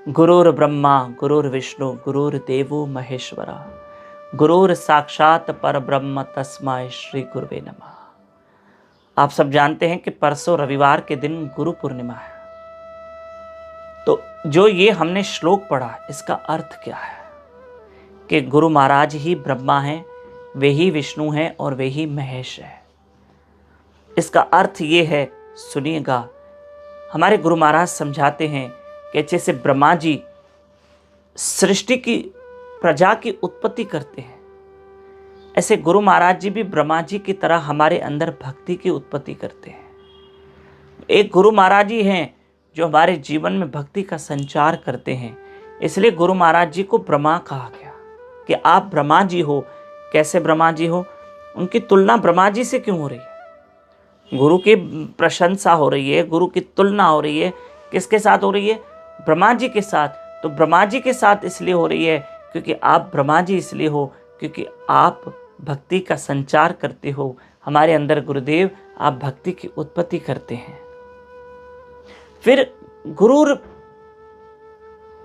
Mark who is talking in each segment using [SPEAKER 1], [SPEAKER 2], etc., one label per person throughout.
[SPEAKER 1] गुरुर् ब्रह्मा गुरुर्विष्णु गुरुर्देवो महेश्वरा गुरुर साक्षात परब्रह्म तस्मै श्री गुरुवे नमः। आप सब जानते हैं कि परसों रविवार के दिन गुरु पूर्णिमा है। तो जो ये हमने श्लोक पढ़ा, इसका अर्थ क्या है कि गुरु महाराज ही ब्रह्मा हैं, वे ही विष्णु हैं और वे ही महेश है। इसका अर्थ ये है, सुनिएगा। हमारे गुरु महाराज समझाते हैं कि जैसे ब्रह्मा जी सृष्टि की प्रजा की उत्पत्ति करते हैं, ऐसे गुरु महाराज जी भी ब्रह्मा जी की तरह हमारे अंदर भक्ति की उत्पत्ति करते हैं। एक गुरु महाराज जी हैं जो हमारे जीवन में भक्ति का संचार करते हैं। इसलिए गुरु महाराज जी को ब्रह्मा कहा गया कि आप ब्रह्मा जी हो। कैसे ब्रह्मा जी हो? उनकी तुलना ब्रह्मा जी से क्यों हो रही है? गुरु की प्रशंसा हो रही है, गुरु की तुलना हो रही है। किसके साथ हो रही है? ब्रह्मा जी के साथ। तो ब्रह्मा जी के साथ इसलिए हो रही है क्योंकि आप ब्रह्मा जी इसलिए हो क्योंकि आप भक्ति का संचार करते हो। हमारे अंदर गुरुदेव आप भक्ति की उत्पत्ति करते हैं। फिर गुरुर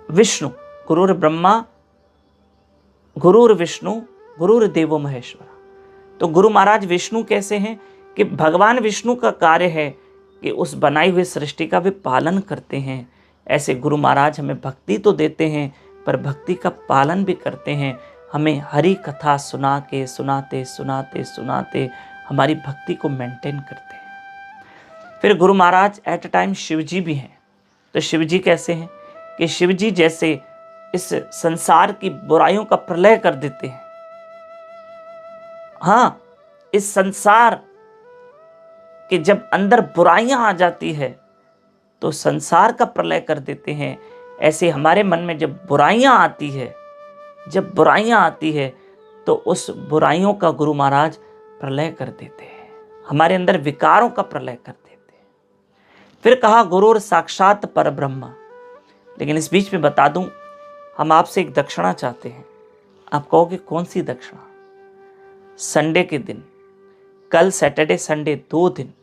[SPEAKER 1] विष्णु, गुरुर ब्रह्मा गुरुर विष्णु गुरुर देवो महेश्वरा। तो गुरु महाराज विष्णु कैसे हैं कि भगवान विष्णु का कार्य है कि उस बनाई हुई सृष्टि का वे पालन करते हैं। ऐसे गुरु महाराज हमें भक्ति तो देते हैं पर भक्ति का पालन भी करते हैं। हमें हरि कथा सुना के सुनाते सुनाते सुनाते हमारी भक्ति को मेंटेन करते हैं। फिर Guru Maharaj at a time Shiv जी भी हैं। तो शिव जी कैसे हैं कि शिव जी जैसे इस संसार की बुराइयों का प्रलय कर देते हैं। हाँ, इस संसार के जब अंदर बुराइयां आ जाती है तो संसार का प्रलय कर देते हैं। ऐसे हमारे मन में जब बुराइयां आती है तो उस बुराइयों का गुरु महाराज प्रलय कर देते हैं। हमारे अंदर विकारों का प्रलय कर देते हैं। फिर कहा गुरुर साक्षात परब्रह्म। लेकिन इस बीच में बता दूं, हम आपसे एक दक्षिणा चाहते हैं। आप कहोगे कौन सी दक्षिणा? संडे के दिन, कल सैटरडे संडे 2 दिन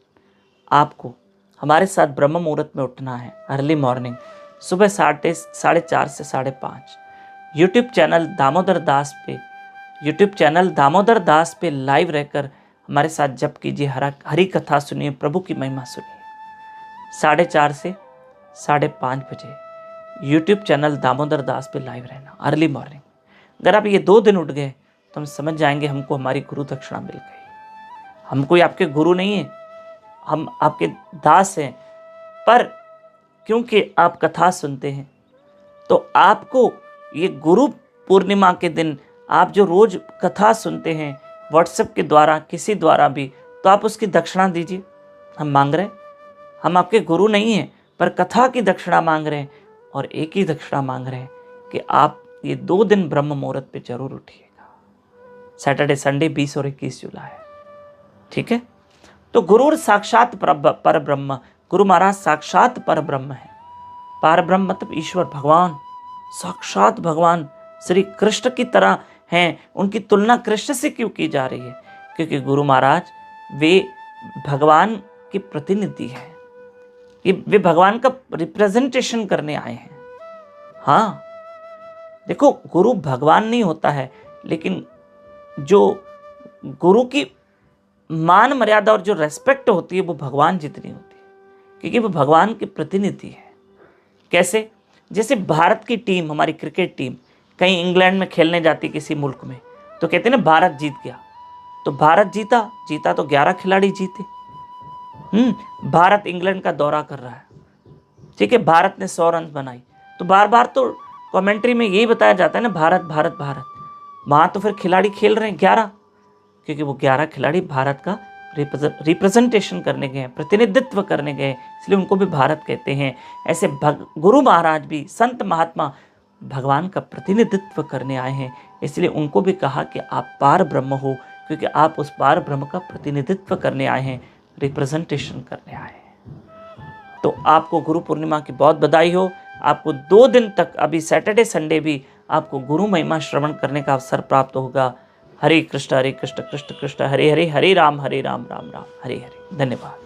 [SPEAKER 1] आपको हमारे साथ ब्रह्म मुहूर्त में उठना है। अर्ली मॉर्निंग सुबह 4:30 से 5:30 यूट्यूब चैनल दामोदर दास पे लाइव रहकर हमारे साथ जप कीजिए, हरि कथा सुनिए, प्रभु की महिमा सुनिए। 4:30 से 5:30 बजे यूट्यूब चैनल दामोदर दास पे लाइव रहना, अर्ली मॉर्निंग। अगर आप ये 2 दिन उठ गए तो हम समझ जाएंगे हमको हमारी गुरु दक्षिणा मिल गई। हम कोई आपके गुरु नहीं है, हम आपके दास हैं। पर क्योंकि आप कथा सुनते हैं तो आपको ये गुरु पूर्णिमा के दिन आप जो रोज कथा सुनते हैं व्हाट्सएप के द्वारा, किसी द्वारा भी, तो आप उसकी दक्षिणा दीजिए। हम मांग रहे हैं, हम आपके गुरु नहीं हैं पर कथा की दक्षिणा मांग रहे हैं। और एक ही दक्षिणा मांग रहे हैं कि आप ये 2 दिन ब्रह्म मुहूर्त पे जरूर उठिएगा। सैटरडे संडे 20 और 21 जुलाई, ठीक है? तो गुरुर साक्षात पर ब्रह्म, गुरु महाराज साक्षात पर ब्रह्म है। पर ब्रह्म मतलब ईश्वर, भगवान, साक्षात भगवान श्री कृष्ण की तरह हैं। उनकी तुलना कृष्ण से क्यों की जा रही है? क्योंकि गुरु महाराज वे भगवान के प्रतिनिधि हैं। वे भगवान का रिप्रेजेंटेशन करने आए हैं। हाँ, देखो, गुरु भगवान नहीं होता है, लेकिन जो गुरु की मान मर्यादा और जो रेस्पेक्ट होती है वो भगवान जितनी होती है, क्योंकि वो भगवान के प्रतिनिधि है। कैसे? जैसे भारत की टीम, हमारी क्रिकेट टीम कहीं इंग्लैंड में खेलने जाती किसी मुल्क में, तो कहते हैं ना भारत जीत गया। तो भारत जीता तो 11 खिलाड़ी जीते। भारत इंग्लैंड का दौरा कर रहा है, ठीक है, भारत ने 100 रन बनाई, तो बार बार तो कमेंट्री में यही बताया जाता है ना, भारत भारत भारत। वहां तो फिर खिलाड़ी खेल रहे हैं 11, क्योंकि वो 11 खिलाड़ी भारत का रिप्रेजेंटेशन करने गए हैं, प्रतिनिधित्व करने गए, इसलिए उनको भी भारत कहते हैं। ऐसे गुरु महाराज भी, संत महात्मा भगवान का प्रतिनिधित्व करने आए हैं, इसलिए उनको भी कहा कि आप पार ब्रह्म हो, क्योंकि आप उस पार ब्रह्म का प्रतिनिधित्व करने आए हैं, रिप्रेजेंटेशन करने आए हैं। तो आपको गुरु पूर्णिमा की बहुत बधाई हो। आपको 2 दिन तक, अभी सैटरडे संडे भी आपको गुरु महिमा श्रवण करने का अवसर प्राप्त होगा। हरे कृष्ण कृष्ण कृष्ण हरे हरे, हरे राम राम राम हरे हरे। धन्यवाद।